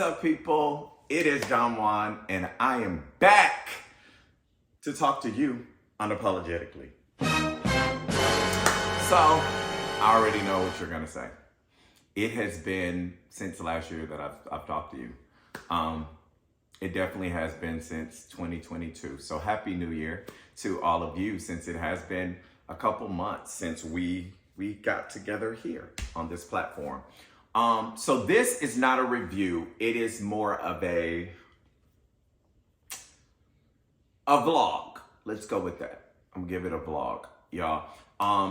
up, people? It is Don Juan, and I am back to talk to you unapologetically. So, I already know what you're gonna say. It has been since last year that I've talked to you. It definitely has been since 2022. So happy New Year to all of you, since it has been a couple months since we got together here on this platform. So this is not a review. It is more of a vlog. Let's go with that. I'm gonna give it a vlog, y'all.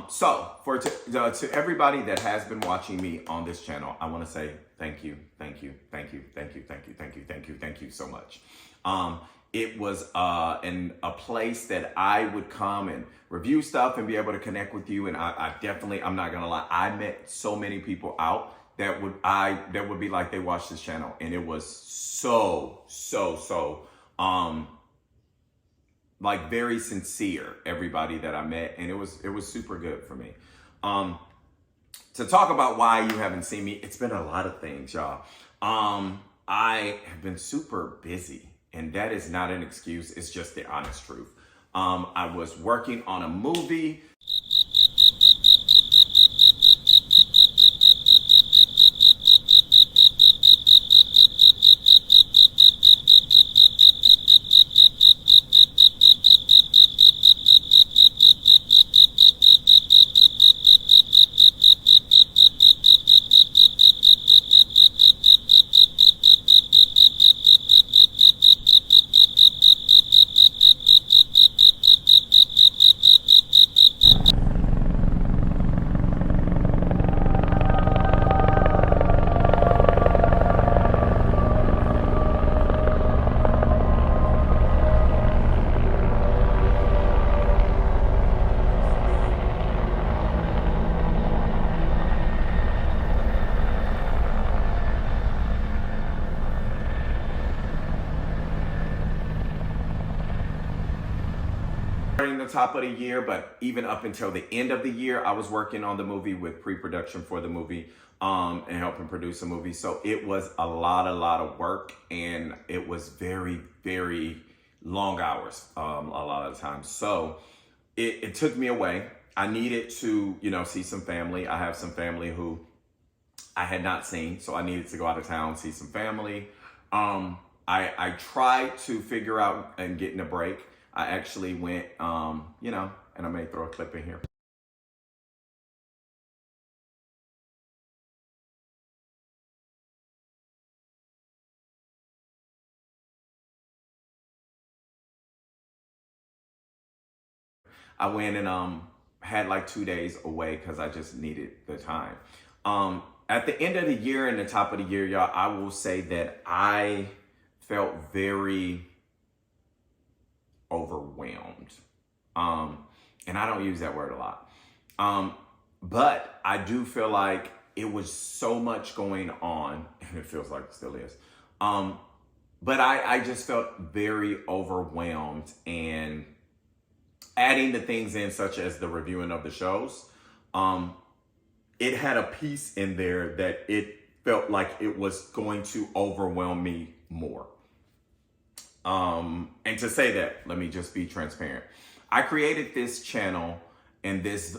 So to everybody that has been watching me on this channel, I want to say thank you so much. It was a place that I would come and review stuff and be able to connect with you. And I definitely, I'm not gonna lie, I met so many people out that would be like they watched this channel, and it was so like very sincere, everybody that I met, and it was super good for me. To talk about why you haven't seen me, it's been a lot of things, y'all. I have been super busy, and that is not an excuse, it's just the honest truth. I was working on a movie. During the top of the year, but even up until the end of the year, I was working on the movie with pre-production for the movie and helping produce a movie. So it was a lot of work, and it was very long hours a lot of the time. So it took me away. I needed to, see some family. I have some family who I had not seen, so I needed to go out of town, see some family. I tried to figure out and getting a break. I actually went, and I may throw a clip in here. I went and had like 2 days away because I just needed the time. At the end of the year and the top of the year, y'all, I will say that I felt very overwhelmed. And I don't use that word a lot. But I do feel like it was so much going on, and it feels like it still is. But I just felt very overwhelmed, and adding the things in, such as the reviewing of the shows, it had a piece in there that it felt like it was going to overwhelm me more. And to say that, let me just be transparent. I created this channel and this,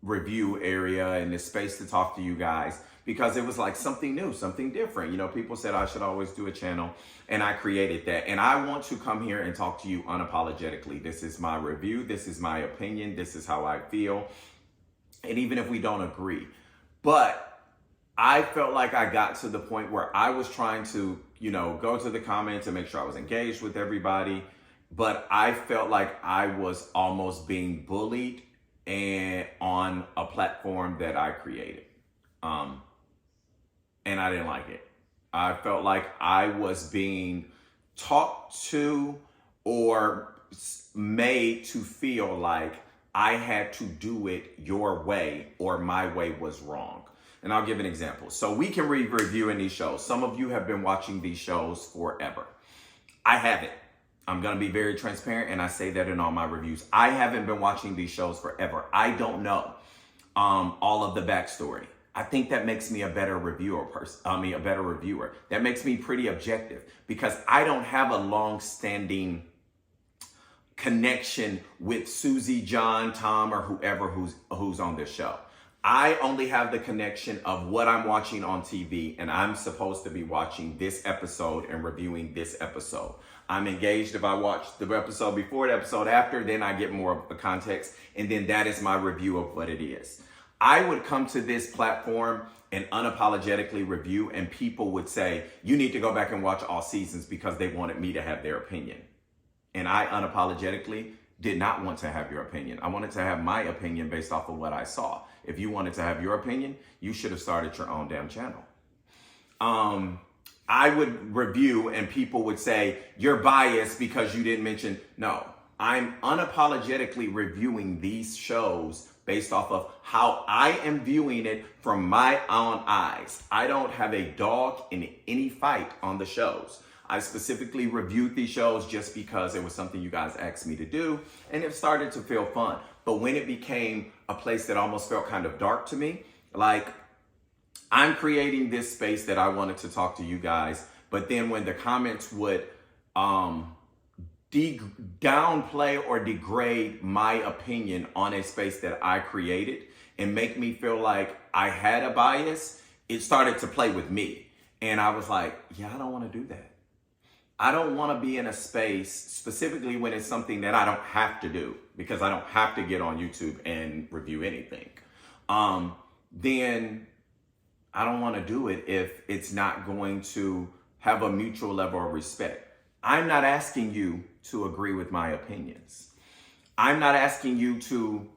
review area and this space to talk to you guys because it was like something new, something different. People said I should always do a channel, and I created that. And I want to come here and talk to you unapologetically. This is my review. This is my opinion. This is how I feel. And even if we don't agree, but I felt like I got to the point where I was trying to, go to the comments and make sure I was engaged with everybody. But I felt like I was almost being bullied and on a platform that I created. And I didn't like it. I felt like I was being talked to or made to feel like I had to do it your way or my way was wrong. And I'll give an example. So we can be reviewing these shows. Some of you have been watching these shows forever. I haven't. I'm going to be very transparent, and I say that in all my reviews. I haven't been watching these shows forever. I don't know all of the backstory. I think that makes me a better a better reviewer. That makes me pretty objective because I don't have a long-standing connection with Susie, John, Tom, or whoever who's on this show. I only have the connection of what I'm watching on TV, and I'm supposed to be watching this episode and reviewing this episode. I'm engaged if I watch the episode before, the episode after, then I get more of the context, and then that is my review of what it is. I would come to this platform and unapologetically review, and people would say, you need to go back and watch all seasons because they wanted me to have their opinion. And I unapologetically did not want to have your opinion. I wanted to have my opinion based off of what I saw. If you wanted to have your opinion, you should have started your own damn channel. I would review and people would say, you're biased because you didn't mention. No, I'm unapologetically reviewing these shows based off of how I am viewing it from my own eyes. I don't have a dog in any fight on the shows. I specifically reviewed these shows just because it was something you guys asked me to do, and it started to feel fun. But when it became a place that almost felt kind of dark to me, like I'm creating this space that I wanted to talk to you guys, but then when the comments would downplay or degrade my opinion on a space that I created and make me feel like I had a bias, it started to play with me. And I was like, yeah, I don't want to do that. I don't want to be in a space, specifically when it's something that I don't have to do, because I don't have to get on YouTube and review anything. Then I don't want to do it if it's not going to have a mutual level of respect. I'm not asking you to agree with my opinions. I'm not asking you to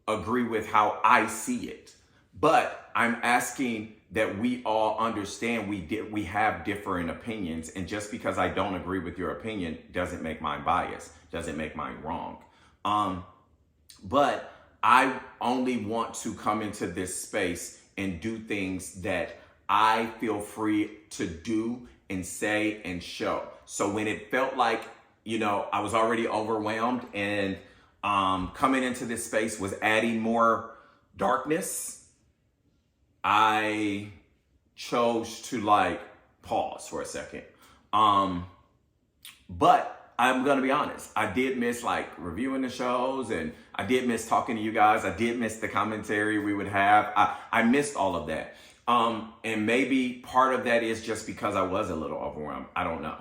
agree with how I see it, but I'm asking that we all understand we have different opinions, and just because I don't agree with your opinion doesn't make mine biased, doesn't make mine wrong. But I only want to come into this space and do things that I feel free to do and say and show. So when it felt like, I was already overwhelmed and coming into this space was adding more darkness, I chose to pause for a second. But I'm going to be honest. I did miss reviewing the shows, and I did miss talking to you guys. I did miss the commentary we would have. I missed all of that. And maybe part of that is just because I was a little overwhelmed. I don't know.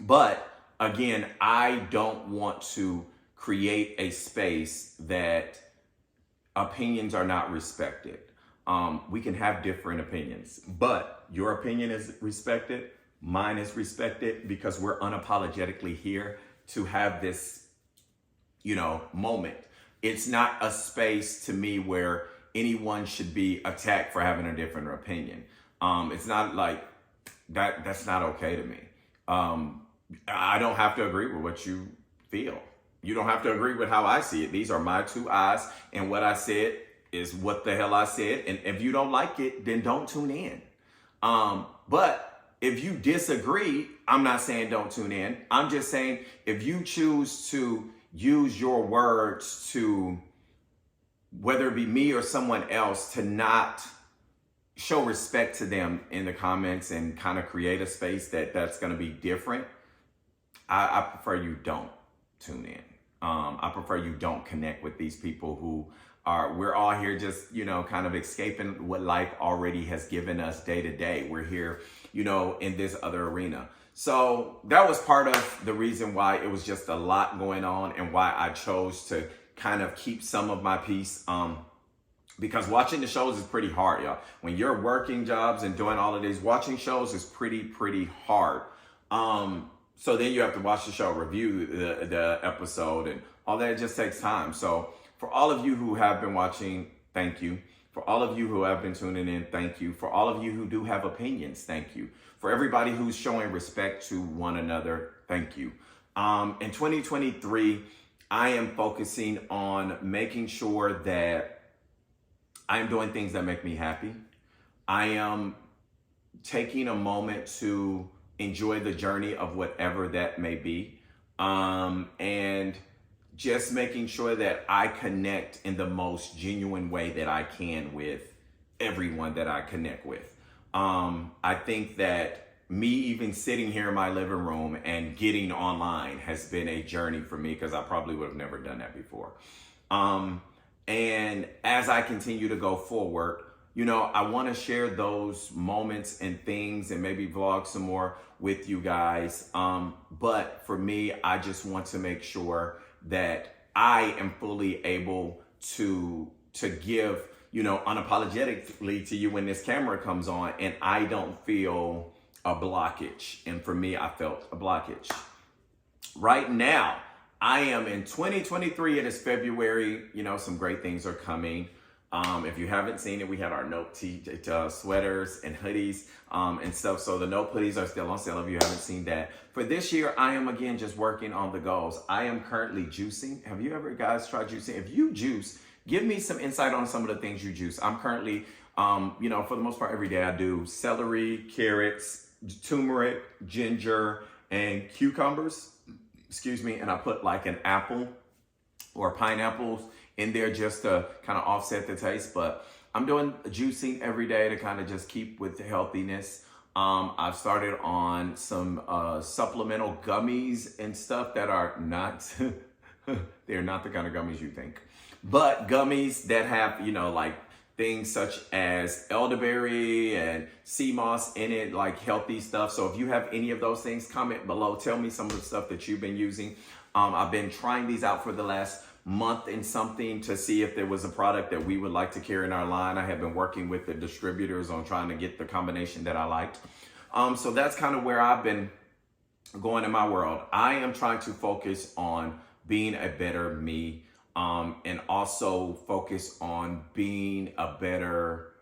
But again, I don't want to create a space that opinions are not respected. We can have different opinions, but your opinion is respected. Mine is respected because we're unapologetically here to have this, moment. It's not a space to me where anyone should be attacked for having a different opinion. It's not like that. That's not okay to me. I don't have to agree with what you feel. You don't have to agree with how I see it. These are my two eyes, and what I said is what the hell I said. And if you don't like it, then don't tune in. But if you disagree, I'm not saying don't tune in. I'm just saying if you choose to use your words to, whether it be me or someone else, to not show respect to them in the comments and kind of create a space that's going to be different, I prefer you don't tune in. I prefer you don't connect with these people who we're all here just, kind of escaping what life already has given us day to day. We're here, in this other arena. So that was part of the reason why it was just a lot going on and why I chose to kind of keep some of my peace. Because watching the shows is pretty hard, y'all. When you're working jobs and doing all of these, watching shows is pretty hard. So then you have to watch the show, review the episode, and all that. It just takes time. So for all of you who have been watching, thank you. For all of you who have been tuning in, thank you. For all of you who do have opinions, thank you. For everybody who's showing respect to one another, thank you. In 2023, I am focusing on making sure that I am doing things that make me happy. I am taking a moment to enjoy the journey of whatever that may be. And just making sure that I connect in the most genuine way that I can with everyone that I connect with. I think that me even sitting here in my living room and getting online has been a journey for me, because I probably would have never done that before. And as I continue to go forward, you know, I want to share those moments and things and maybe vlog some more with you guys. But for me, I just want to make sure that I am fully able to give, you know, unapologetically to you when this camera comes on, and I don't feel a blockage. And for me, I felt a blockage. Right now, I am in 2023. It is February. You know, some great things are coming. If you haven't seen it, we had our Nope sweaters and hoodies and stuff. So the Nope hoodies are still on sale if you haven't seen that. For this year, I am again just working on the goals. I am currently juicing. Have you ever guys tried juicing? If you juice, give me some insight on some of the things you juice. I'm currently, you know, for the most part, every day I do celery, carrots, turmeric, ginger, and cucumbers. Excuse me. And I put like an apple or pineapples in there just to kind of offset the taste. But I'm doing juicing every day to kind of just keep with the healthiness. I've started on some supplemental gummies and stuff that are not, they're not the kind of gummies you think. But gummies that have, you know, like things such as elderberry and sea moss in it, like healthy stuff. So if you have any of those things, comment below. Tell me some of the stuff that you've been using. I've been trying these out for the last month and something to see if there was a product that we would like to carry in our line. I have been working with the distributors on trying to get the combination that I liked. So that's kind of where I've been going in my world. I am trying to focus on being a better me, and also focus on being a better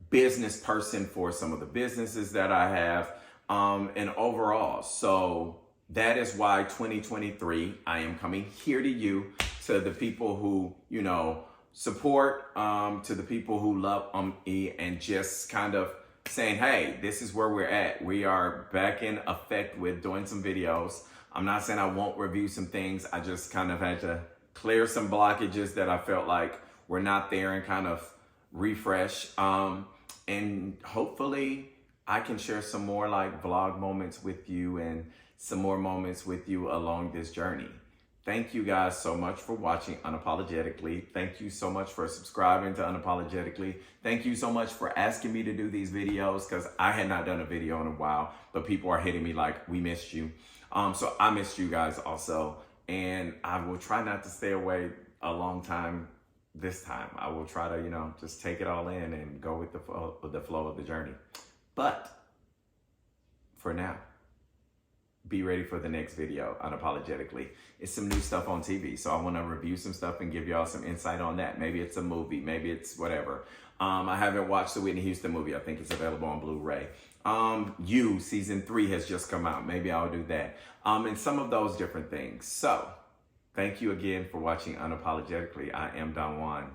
business person for some of the businesses that I have, and overall. So that is why 2023, I am coming here to you, to the people who, you know, support, to the people who love me, and just kind of saying, hey, this is where we're at. We are back in effect with doing some videos. I'm not saying I won't review some things. I just kind of had to clear some blockages that I felt like were not there and kind of refresh. And hopefully I can share some more like vlog moments with you and some more moments with you along this journey. Thank you guys so much for watching Unapologetically. Thank you so much for subscribing to Unapologetically. Thank you so much for asking me to do these videos, because I had not done a video in a while, but people are hitting me like, we missed you. So I missed you guys also. And I will try not to stay away a long time this time. I will try to, you know, just take it all in and go with the flow of the journey. But for now, be ready for the next video, Unapologetically. It's some new stuff on TV, so I want to review some stuff and give y'all some insight on that. Maybe it's a movie, maybe it's whatever. I haven't watched the Whitney Houston movie. I think it's available on Blu-ray. You, season 3 has just come out. Maybe I'll do that. And some of those different things. So, thank you again for watching Unapologetically. I am Don Juan.